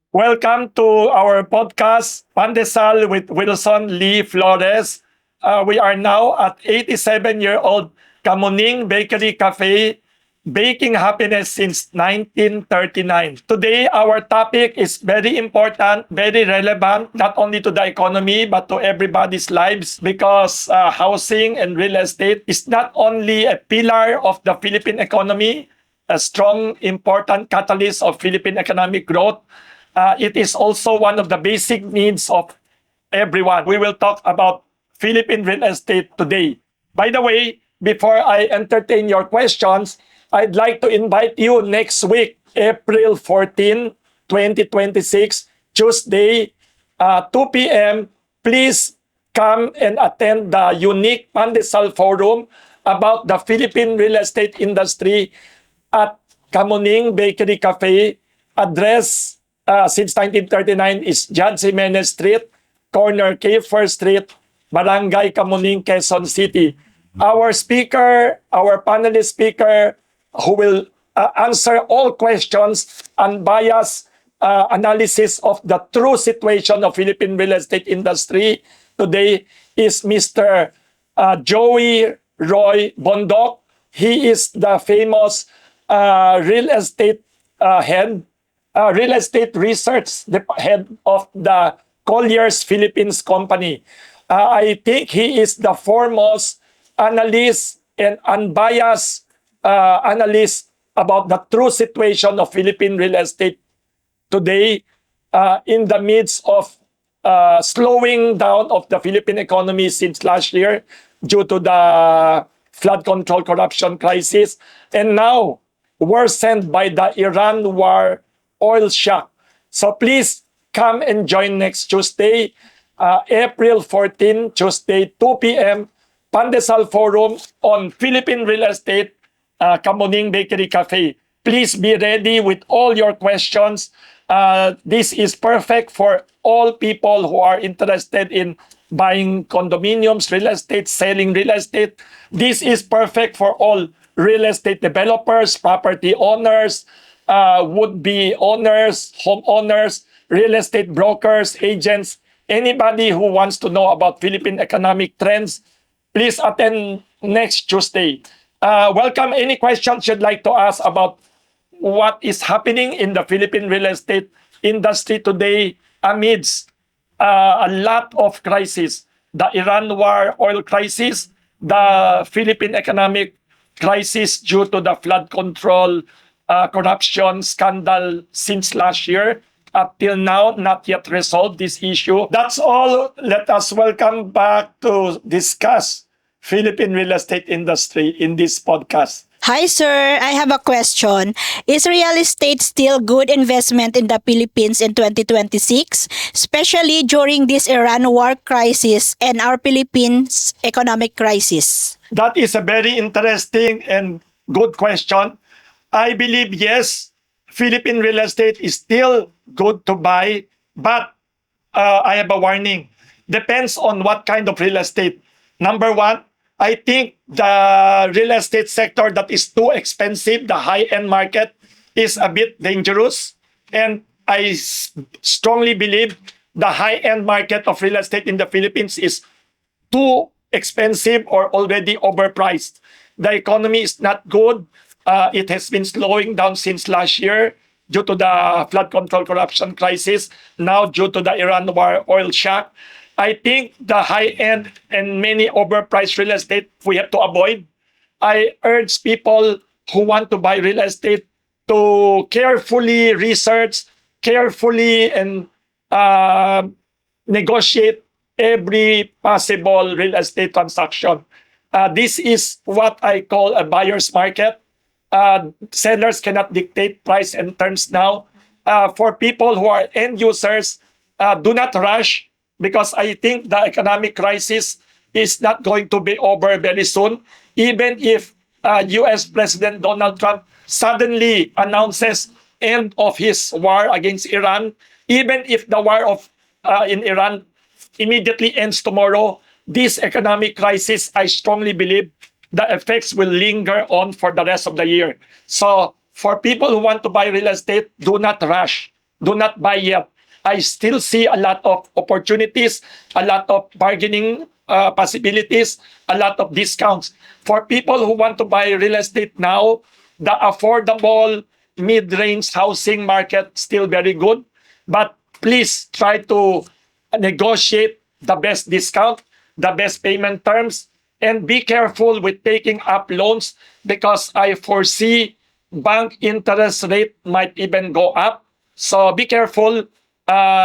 Welcome to our podcast, Pandesal with Wilson Lee Flores. We are now at 87-year-old Kamuning Bakery Cafe, baking happiness since 1939. Today, our topic is very important, very relevant, not only to the economy, but to everybody's lives because housing and real estate is not only a pillar of the Philippine economy, a strong, important catalyst of Philippine economic growth. It is also one of the basic needs of everyone. We will talk about Philippine real estate today. By the way, before I entertain your questions, I'd like to invite you next week, April 14, 2026, Tuesday, 2 p.m. Please come and attend the unique Pandesal Forum about the Philippine real estate industry at Kamuning Bakery Cafe. Address since 1939 is Judge Jimenez Street, corner K. First Street, Barangay Kamuning, Quezon City. Our speaker, our panelist speaker, who will answer all questions, unbiased analysis of the true situation of Philippine real estate industry today is Mr. Joey Roy Bondok. He is the famous real estate head, real estate research head of the Colliers Philippines Company. I think he is the foremost analyst and unbiased analyst about the true situation of Philippine real estate today in the midst of slowing down of the Philippine economy since last year due to the flood control corruption crisis, and now worsened by the Iran war oil shock. So please come and join next Tuesday, April 14, Tuesday, 2 p.m., Pandesal Forum on Philippine Real Estate, Kamuning Bakery Cafe. Please be ready with all your questions. This is perfect for all people who are interested in buying condominiums, real estate, selling real estate. This is perfect for all real estate developers, property owners, would-be owners, homeowners, real estate brokers, agents, anybody who wants to know about Philippine economic trends, please attend next Tuesday. Welcome any questions you'd like to ask about what is happening in the Philippine real estate industry today amidst a lot of crises. The Iran war oil crisis, the Philippine economic crisis due to the flood control corruption scandal since last year. Up till now, not yet resolved this issue. That's all. Let us welcome back to discuss Philippine real estate industry in this podcast. Hi sir, I have a question. Is real estate still good investment in the Philippines in 2026, especially during this Iran war crisis and our Philippines economic crisis? That is a very interesting and good question. I believe yes, Philippine real estate is still good to buy, but I have a warning. Depends on what kind of real estate. Number one, I think the real estate sector that is too expensive, the high-end market, is a bit dangerous. And I strongly believe the high-end market of real estate in the Philippines is too expensive or already overpriced. The economy is not good. It has been slowing down since last year due to the flood control corruption crisis, now due to the Iran war oil shock. I think the high-end and many overpriced real estate we have to avoid. I urge people who want to buy real estate to carefully research, carefully and negotiate every possible real estate transaction. This is what I call a buyer's market. Sellers cannot dictate price and terms now. For people who are end users, do not rush because I think the economic crisis is not going to be over very soon. Even if US President Donald Trump suddenly announces end of his war against Iran, even if the war in Iran immediately ends tomorrow, this economic crisis, I strongly believe, the effects will linger on for the rest of the year. So for people who want to buy real estate, do not rush. do not buy yet. I still see a lot of opportunities, a lot of bargaining possibilities, a lot of discounts. For people who want to buy real estate now, the affordable mid-range housing market still very good. But please try to negotiate the best discount, the best payment terms, and be careful with taking up loans because I foresee bank interest rate might even go up. So be careful.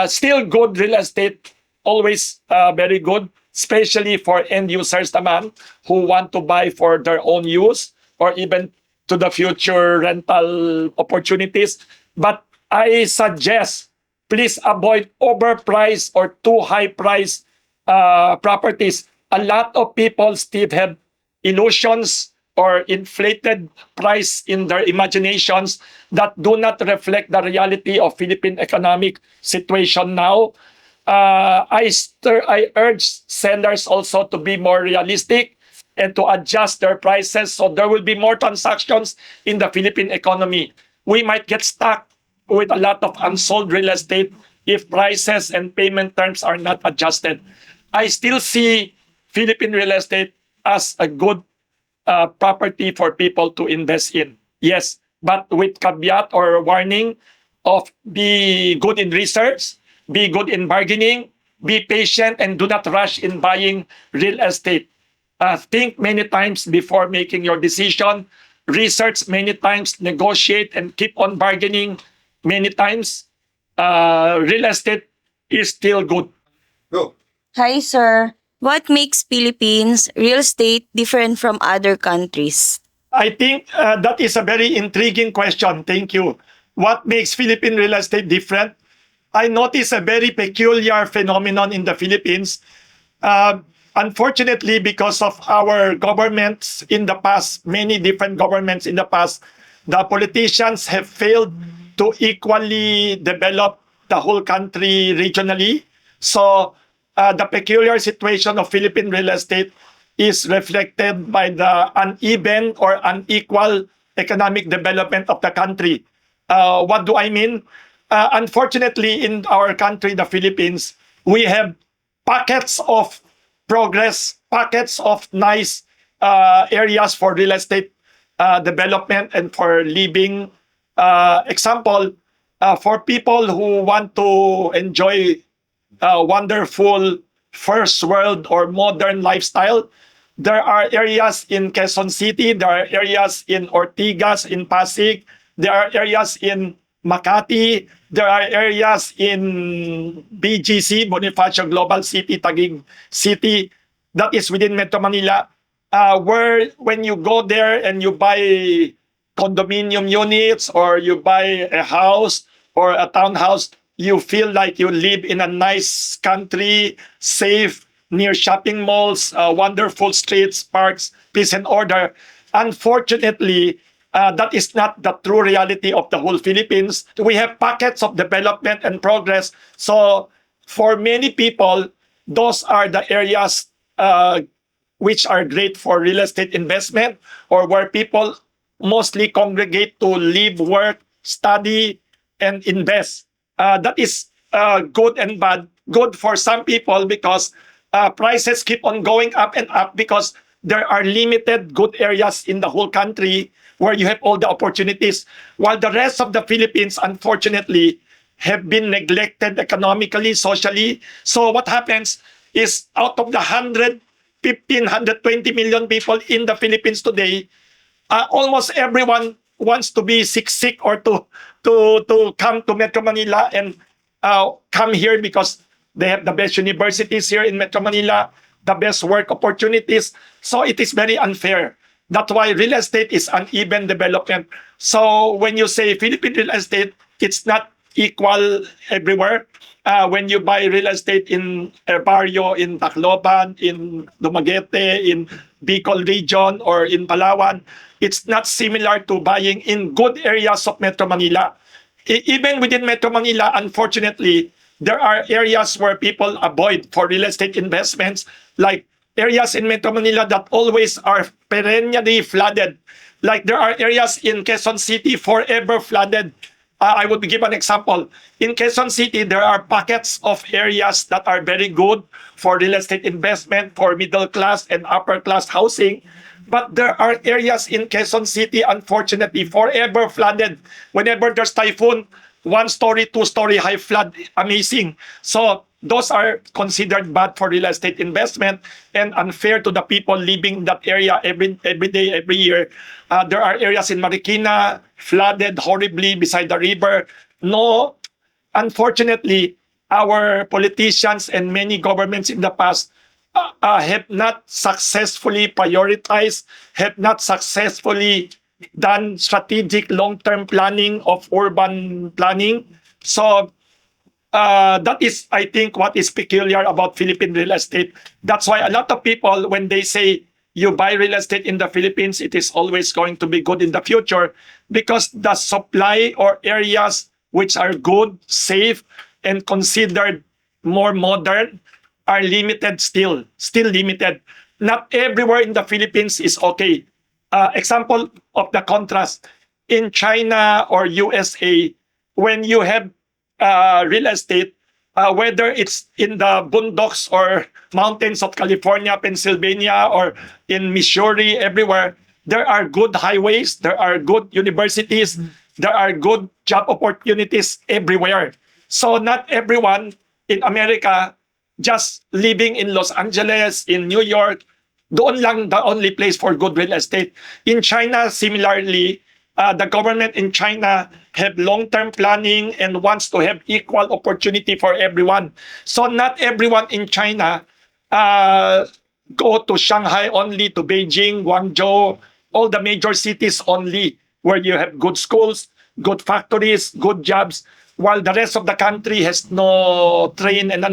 Still good real estate, always very good, especially for end users naman who want to buy for their own use or even to the future rental opportunities. But I suggest please avoid overpriced or too high price properties. A lot of people still have illusions or inflated price in their imaginations that do not reflect the reality of Philippine economic situation now. I urge sellers also to be more realistic and to adjust their prices so there will be more transactions in the Philippine economy. We might get stuck with a lot of unsold real estate if prices and payment terms are not adjusted. I still see Philippine real estate as a good property for people to invest in. Yes, but with caveat or warning of be good in research, be good in bargaining, be patient, and do not rush in buying real estate. Think many times before making your decision. Research many times, negotiate, and keep on bargaining many times. Real estate is still good. Go. Hi, sir. What makes Philippines real estate different from other countries? I think that is a very intriguing question. Thank you. What makes Philippine real estate different? I notice a very peculiar phenomenon in the Philippines. Unfortunately, because of our governments in the past, many different governments in the past, the politicians have failed to equally develop the whole country regionally. So the peculiar situation of Philippine real estate is reflected by the uneven or unequal economic development of the country. What do I mean? Unfortunately, in our country, the Philippines, we have pockets of progress, pockets of nice areas for real estate development and for living. Example, for people who want to enjoy wonderful first world or modern lifestyle, there are areas in Quezon City, there are areas in Ortigas, in Pasig, there are areas in Makati, there are areas in BGC, Bonifacio Global City, Taguig City, that is within Metro Manila, where when you go there and you buy condominium units or you buy a house or a townhouse, you feel like you live in a nice country, safe, near shopping malls, wonderful streets, parks, peace and order. Unfortunately, that is not the true reality of the whole Philippines. We have pockets of development and progress. So for many people, those are the areas which are great for real estate investment or where people mostly congregate to live, work, study, and invest. That is good and bad. Good for some people because prices keep on going up and up because there are limited good areas in the whole country where you have all the opportunities, while the rest of the Philippines, unfortunately, have been neglected economically, socially. So what happens is out of the 115, 120 million people in the Philippines today, almost everyone wants to be sick or to come to Metro Manila and come here because they have the best universities here in Metro Manila, the best work opportunities. So it is very unfair. That's why real estate is uneven development. So when you say Philippine real estate, it's not equal everywhere. When you buy real estate in El Barrio, in Tacloban, in Dumaguete, in Bicol region, or in Palawan, it's not similar to buying in good areas of Metro Manila. Even within Metro Manila, unfortunately, there are areas where people avoid for real estate investments, like areas in Metro Manila that always are perennially flooded. Like there are areas in Quezon City forever flooded. I would give an example. In Quezon City, there are pockets of areas that are very good for real estate investment, for middle class and upper class housing. But there are areas in Quezon City, unfortunately, forever flooded. Whenever there's typhoon, 1-story, 2-story high flood, amazing. So those are considered bad for real estate investment and unfair to the people living in that area every day, every year. There are areas in Marikina flooded horribly beside the river. No, unfortunately, our politicians and many governments in the past have not successfully prioritized, have not successfully done strategic long-term planning of urban planning. So that is, I think, what is peculiar about Philippine real estate. That's why a lot of people, when they say you buy real estate in the Philippines, it is always going to be good in the future, because the supply or areas which are good, safe, and considered more modern are limited still limited. Not everywhere in the Philippines is okay. Example of the contrast, in China or USA, when you have real estate, whether it's in the boondocks or mountains of California, Pennsylvania, or in Missouri, everywhere, there are good highways, there are good universities, there are good job opportunities everywhere. So not everyone in America just living in Los Angeles, in New York, doon lang the only place for good real estate. In China, similarly, the government in China have long-term planning and wants to have equal opportunity for everyone. So not everyone in China go to Shanghai only, to Beijing, Guangzhou, all the major cities only, where you have good schools, good factories, good jobs, while the rest of the country has no train. And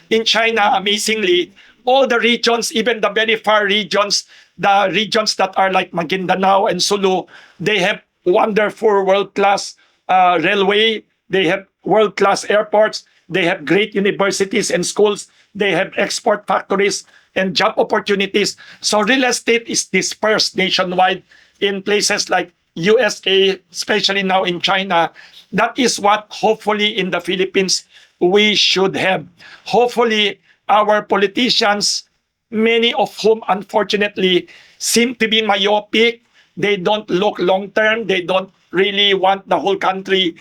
in China, amazingly, all the regions, even the very far regions, the regions that are like Maguindanao and Sulu, they have wonderful world-class railway, they have world-class airports, they have great universities and schools, they have export factories and job opportunities. So real estate is dispersed nationwide in places like USA, especially now in China. That is what hopefully in the Philippines we should have. Hopefully our politicians, many of whom unfortunately seem to be myopic, they don't look long term, they don't really want the whole country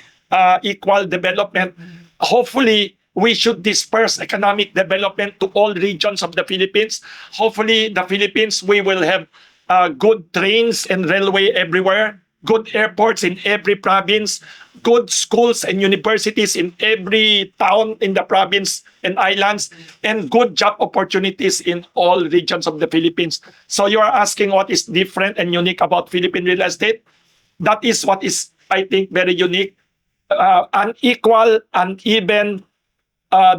equal development. Hopefully we should disperse economic development to all regions of the Philippines. Hopefully the Philippines, we will have good trains and railway everywhere, good airports in every province, good schools and universities in every town in the province and islands, and good job opportunities in all regions of the Philippines. So you are asking what is different and unique about Philippine real estate? That is what is, I think, very unique. Unequal, uneven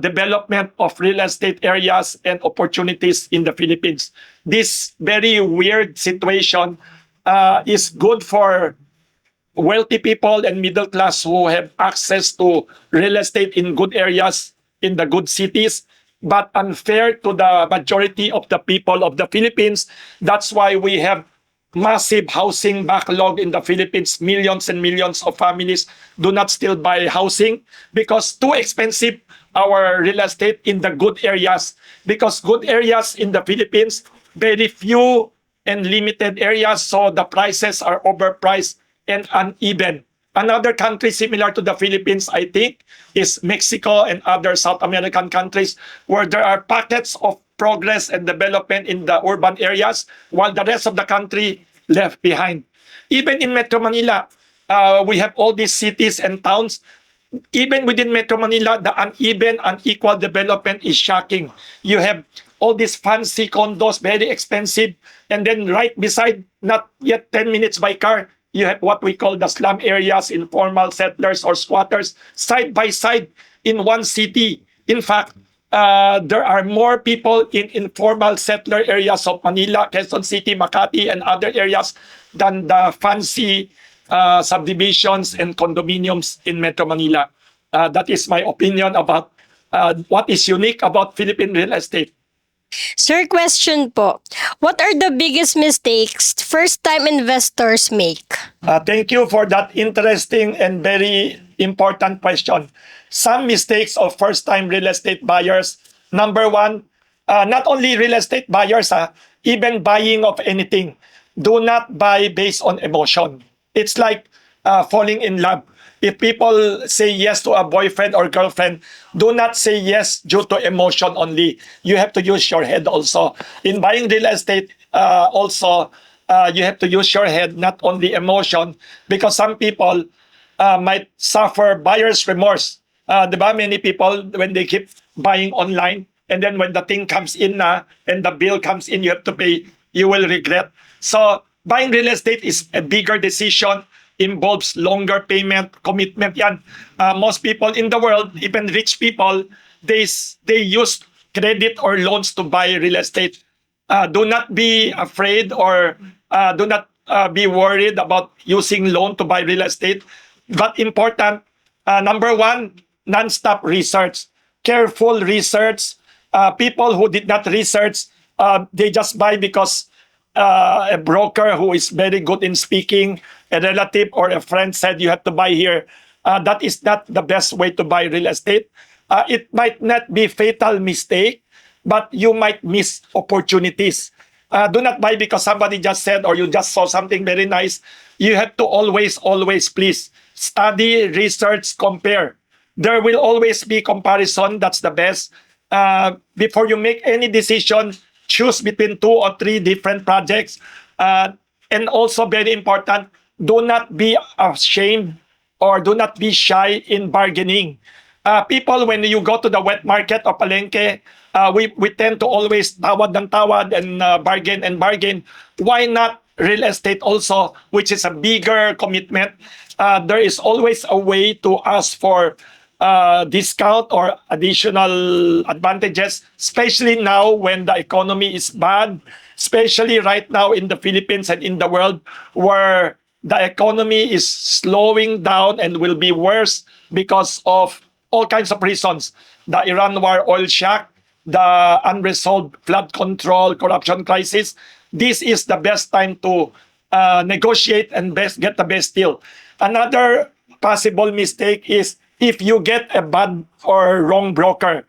development of real estate areas and opportunities in the Philippines. This very weird situation is good for wealthy people and middle class who have access to real estate in good areas, in the good cities, but unfair to the majority of the people of the Philippines. That's why we have massive housing backlog in the Philippines. Millions and millions of families do not still buy housing because too expensive our real estate in the good areas. Because good areas in the Philippines, very few and limited areas, so the prices are overpriced and uneven. Another country similar to the Philippines, I think, is Mexico and other South American countries, where there are pockets of progress and development in the urban areas, while the rest of the country left behind. Even in Metro Manila, we have all these cities and towns. Even within Metro Manila, the uneven, unequal development is shocking. You have all these fancy condos, very expensive, and then right beside, not yet 10 minutes by car, you have what we call the slum areas, informal settlers or squatters, side by side in one city. In fact, there are more people in informal settler areas of Manila, Quezon City, Makati, and other areas than the fancy subdivisions and condominiums in Metro Manila. That is my opinion about what is unique about Philippine real estate. Sir, question po. What are the biggest mistakes first-time investors make? Thank you for that interesting and very important question. Some mistakes of first-time real estate buyers. Number one, not only real estate buyers, even buying of anything. Do not buy based on emotion. It's like falling in love. If people say yes to a boyfriend or girlfriend, do not say yes due to emotion only. You have to use your head also. In buying real estate, also, you have to use your head, not only emotion, because some people might suffer buyer's remorse. Diba? Many people, when they keep buying online, and then when the thing comes in and the bill comes in, you have to pay, you will regret. So buying real estate is a bigger decision, involves longer payment, commitment yan. Most people in the world, even rich people, they use credit or loans to buy real estate. Do not be afraid or do not be worried about using loan to buy real estate. But important, number one, non-stop research. Careful research. People who did not research, they just buy because a broker who is very good in speaking, a relative or a friend said you have to buy here. That is not the best way to buy real estate. It might not be fatal mistake, but you might miss opportunities. Do not buy because somebody just said or you just saw something very nice. You have to always please study, research, compare. There will always be comparison. That's the best. Before you make any decision, choose between 2 or 3 different projects. And also very important, do not be ashamed or do not be shy in bargaining. People, when you go to the wet market or palengke, we tend to always tawad ng tawad and bargain. Why not real estate also, which is a bigger commitment? There is always a way to ask for discount or additional advantages, especially now when the economy is bad, especially right now in the Philippines and in the world where the economy is slowing down and will be worse because of all kinds of reasons. The Iran war oil shock, the unresolved flood control, corruption crisis. This is the best time to negotiate and get the best deal. Another possible mistake is if you get a bad or wrong broker.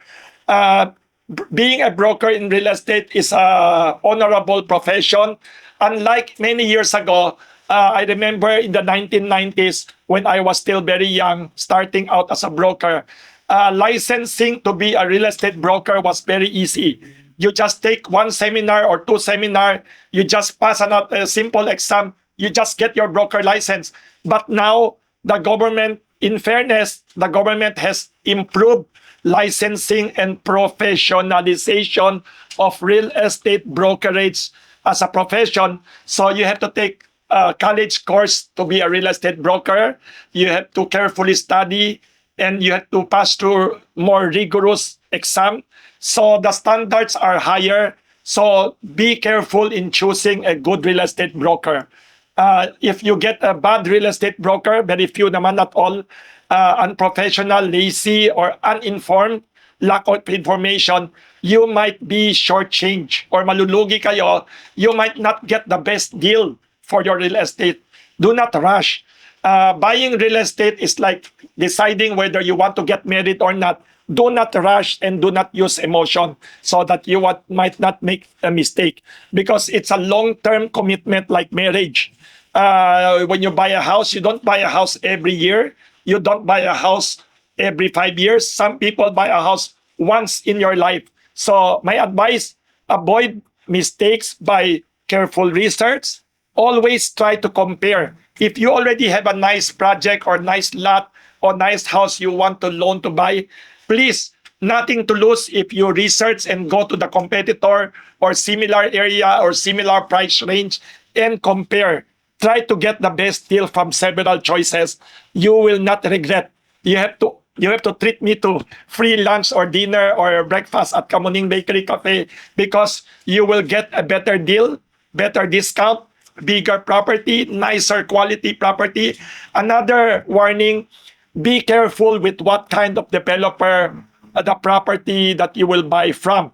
Being a broker in real estate is a honorable profession. Unlike many years ago, I remember in the 1990s when I was still very young, starting out as a broker, licensing to be a real estate broker was very easy. You just take 1 seminar or 2 seminar, you just pass a simple exam, you just get your broker license. But now, the government, in fairness, the government has improved licensing and professionalization of real estate brokerage as a profession. So you have to take a college course to be a real estate broker. You have to carefully study and you have to pass through more rigorous exam. So the standards are higher. So be careful in choosing a good real estate broker. If you get a bad real estate broker, very few naman, not all, unprofessional, lazy, or uninformed, lack of information, you might be shortchanged or malulugi kayo. You might not get the best deal for your real estate. Do not rush. Buying real estate is like deciding whether you want to get married or not. Do not rush and do not use emotion so that you might not make a mistake, because it's a long-term commitment like marriage. When you buy a house, you don't buy a house every year. You don't buy a house every 5 years. Some people buy a house once in your life. So my advice, avoid mistakes by careful research. Always try to compare. If you already have a nice project or nice lot or nice house you want to loan to buy, please, nothing to lose if you research and go to the competitor or similar area or similar price range and compare. Try to get the best deal from several choices. You will not regret. You have to treat me to free lunch or dinner or breakfast at Kamuning Bakery Cafe, because you will get a better deal, better discount, bigger property, nicer quality property. Another warning, be careful with what kind of developer the property that you will buy from.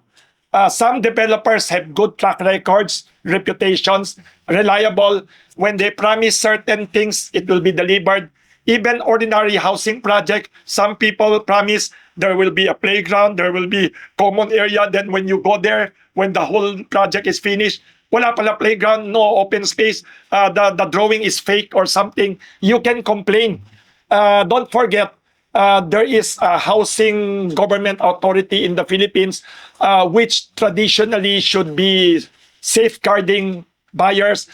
Some developers have good track records, reputations, reliable. When they promise certain things, it will be delivered. Even ordinary housing project, some people promise there will be a playground, there will be common area. Then when you go there, when the whole project is finished, wala pala playground, no open space, the drawing is fake or something. You can complain. Don't forget, there is a housing government authority in the Philippines, which traditionally should be safeguarding buyers.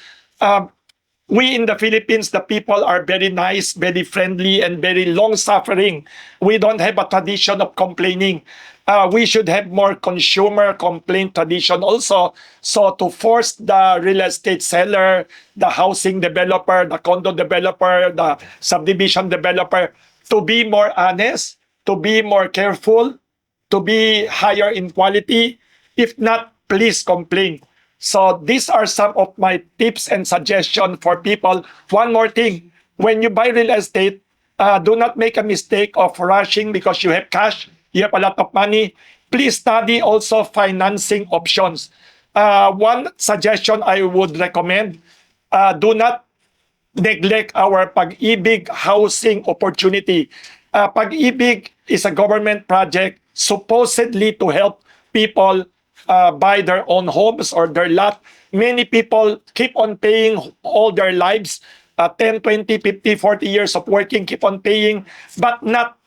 We in the Philippines, the people are very nice, very friendly, and very long-suffering. We don't have a tradition of complaining. We should have more consumer complaint tradition also. So to force the real estate seller, the housing developer, the condo developer, the subdivision developer to be more honest, to be more careful, to be higher in quality. If not, please complain. So these are some of my tips and suggestions for people. One more thing, when you buy real estate, do not make a mistake of rushing because you have cash, you have a lot of money. Please study also financing options. One suggestion I would recommend, do not neglect our Pag-ibig housing opportunity. Pag-ibig is a government project supposedly to help people buy their own homes or their lot. Many people keep on paying all their lives, 10, 20, 50, 40 years of working, keep on paying, but not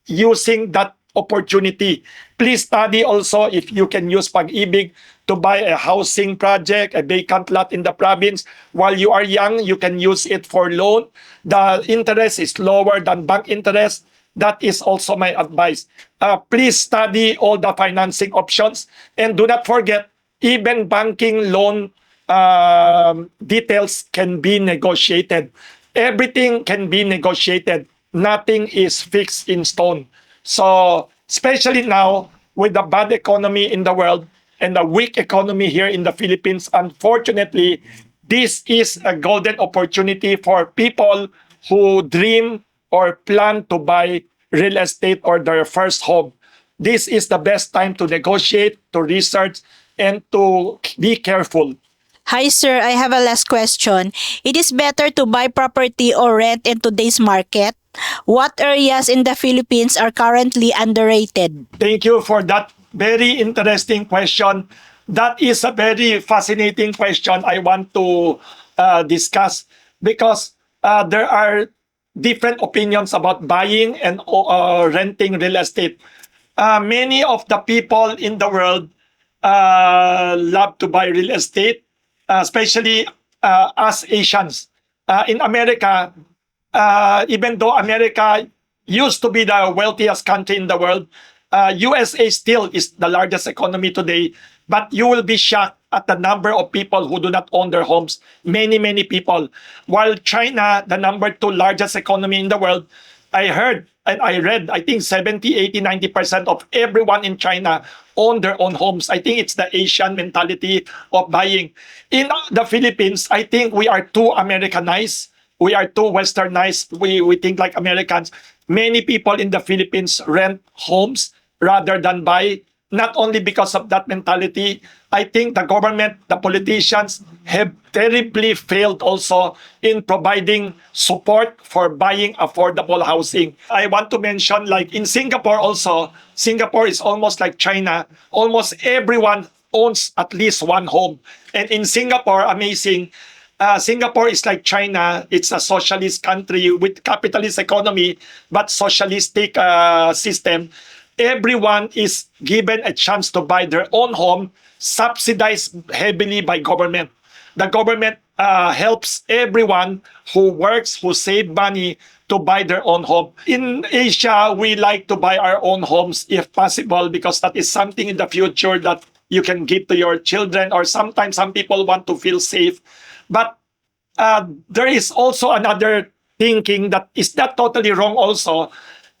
using that opportunity. Please study also if you can use Pag-ibig to buy a housing project, a vacant lot in the province. While you are young, you can use it for loan. The interest is lower than bank interest. That is also my advice. Please study all the financing options and do not forget, even banking loan details can be negotiated. Everything can be negotiated. Nothing is fixed in stone. So, especially now with the bad economy in the world and the weak economy here in the Philippines, unfortunately, this is a golden opportunity for people who dream or plan to buy real estate or their first home. This is the best time to negotiate, to research, and to be careful. Hi sir, I have a last question. It is better to buy property or rent in today's market? What areas in the Philippines are currently underrated? Thank you for that very interesting question. That is a very fascinating question I want to discuss because there are different opinions about buying and renting real estate. Many of the people in the world love to buy real estate, especially us Asians. In America, even though America used to be the wealthiest country in the world, USA still is the largest economy today. But you will be shocked at the number of people who do not own their homes. Many, many people. While China, the number 2 largest economy in the world, I heard and I read, I think 70, 80, 90% of everyone in China own their own homes. I think it's the Asian mentality of buying. In the Philippines, I think we are too Americanized. We are too westernized. We think like Americans. Many people in the Philippines rent homes rather than buy. Not only because of that mentality, I think the government, the politicians have terribly failed also in providing support for buying affordable housing. I want to mention like in Singapore also, Singapore is almost like China. Almost everyone owns at least one home. And in Singapore, amazing, Singapore is like China. It's a socialist country with capitalist economy, but socialistic system. Everyone is given a chance to buy their own home, subsidized heavily by government. The government helps everyone who works, who save money to buy their own home. In Asia, we like to buy our own homes if possible because that is something in the future that you can give to your children, or sometimes some people want to feel safe. But there is also another thinking that is not totally wrong also.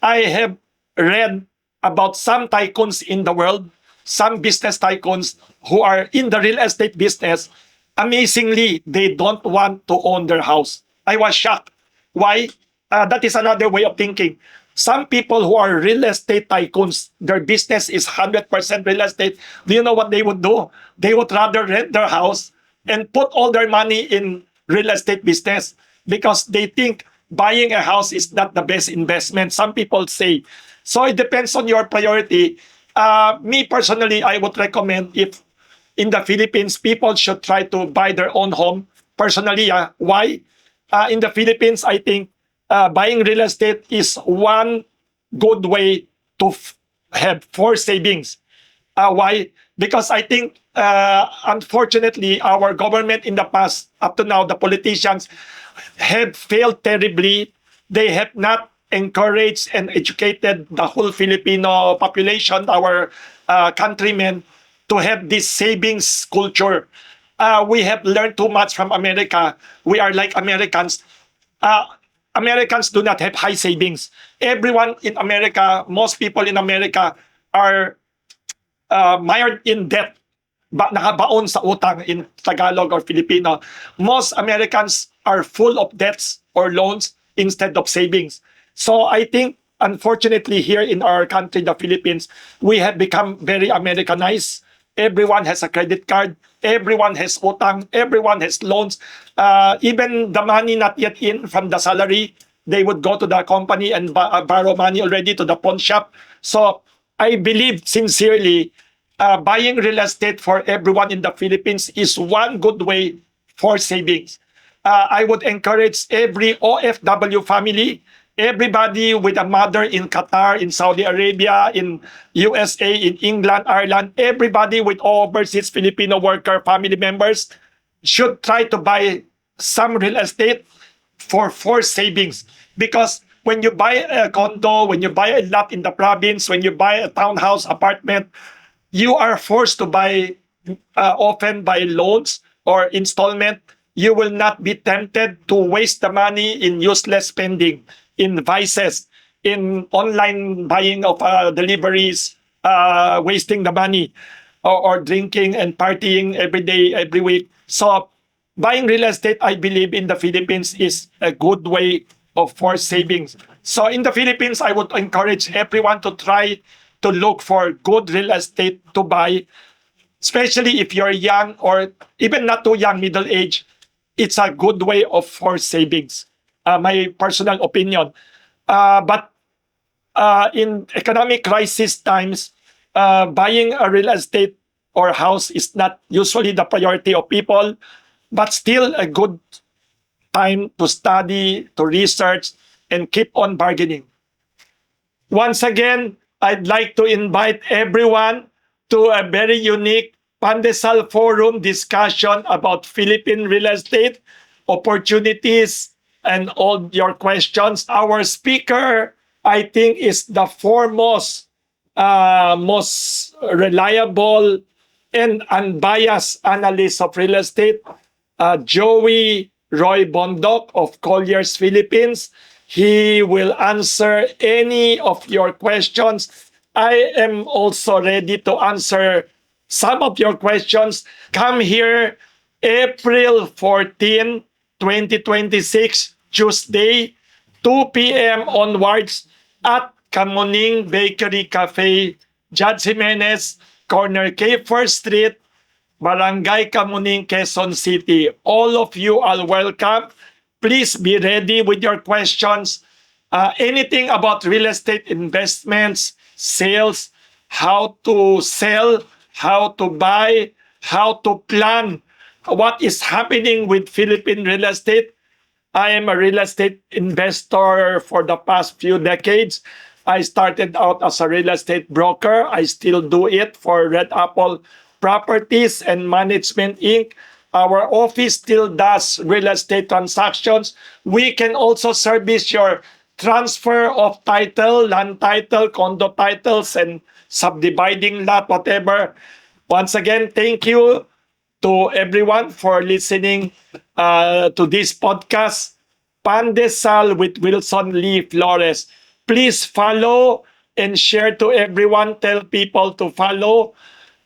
I have read about some tycoons in the world, some business tycoons who are in the real estate business. Amazingly, they don't want to own their house. I was shocked. Why? That is another way of thinking. Some people who are real estate tycoons, their business is 100% real estate. Do you know what they would do? They would rather rent their house and put all their money in real estate business because they think buying a house is not the best investment. Some people say. So it depends on your priority. Me personally, I would recommend if in the Philippines, people should try to buy their own home. Personally, why? In the Philippines, I think buying real estate is one good way to have for savings. Why? Because I think, unfortunately, our government in the past, up to now, the politicians have failed terribly. They have not encouraged and educated the whole Filipino population, our countrymen, to have this savings culture. We have learned too much from America. We are like Americans. Americans do not have high savings. Everyone in America, most people in America are mired in debt. Nakabaon sa utang in Tagalog or Filipino. Most Americans are full of debts or loans instead of savings. So I think, unfortunately, here in our country, the Philippines, we have become very Americanized. Everyone has a credit card. Everyone has utang. Everyone has loans. Even the money not yet in from the salary, they would go to the company and borrow money already to the pawn shop. So I believe sincerely, buying real estate for everyone in the Philippines is one good way for savings. I would encourage every OFW family, everybody with a mother in Qatar, in Saudi Arabia, in USA, in England, Ireland, everybody with overseas Filipino worker family members should try to buy some real estate for savings. Because when you buy a condo, when you buy a lot in the province, when you buy a townhouse apartment, you are forced to buy often by loans or installment. You will not be tempted to waste the money in useless spending, in vices, in online buying of deliveries, wasting the money, or drinking and partying every day, every week. So buying real estate, I believe, in the Philippines is a good way for savings. So in the Philippines, I would encourage everyone to try to look for good real estate to buy, especially if you're young or even not too young, middle age. It's a good way for savings. My personal opinion. But in economic crisis times, buying a real estate or house is not usually the priority of people, but still a good time to study, to research, and keep on bargaining. Once again, I'd like to invite everyone to a very unique Pandesal Forum discussion about Philippine real estate, opportunities, and all your questions. Our speaker, I think, is the foremost, most reliable and unbiased analyst of real estate, Joey Roy Bondoc of Colliers Philippines. He will answer any of your questions. I am also ready to answer some of your questions. Come here April 14, 2026, Tuesday, 2 p.m. onwards at Kamuning Bakery Cafe, Judge Jimenez, corner K First Street, Barangay Kamuning, Quezon City. All of you are welcome. Please be ready with your questions. Anything about real estate investments, sales, how to sell, how to buy, how to plan, what is happening with Philippine real estate. I am a real estate investor for the past few decades. I started out as a real estate broker. I still do it for Red Apple Properties and Management Inc. Our office still does real estate transactions. We can also service your transfer of title, land title, condo titles, and subdividing lot, whatever. Once again, thank you to everyone for listening to this podcast, Pandesal with Wilson Lee Flores. Please follow and share to everyone. Tell people to follow.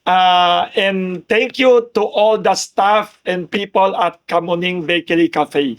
And thank you to all the staff and people at Kamuning Bakery Cafe.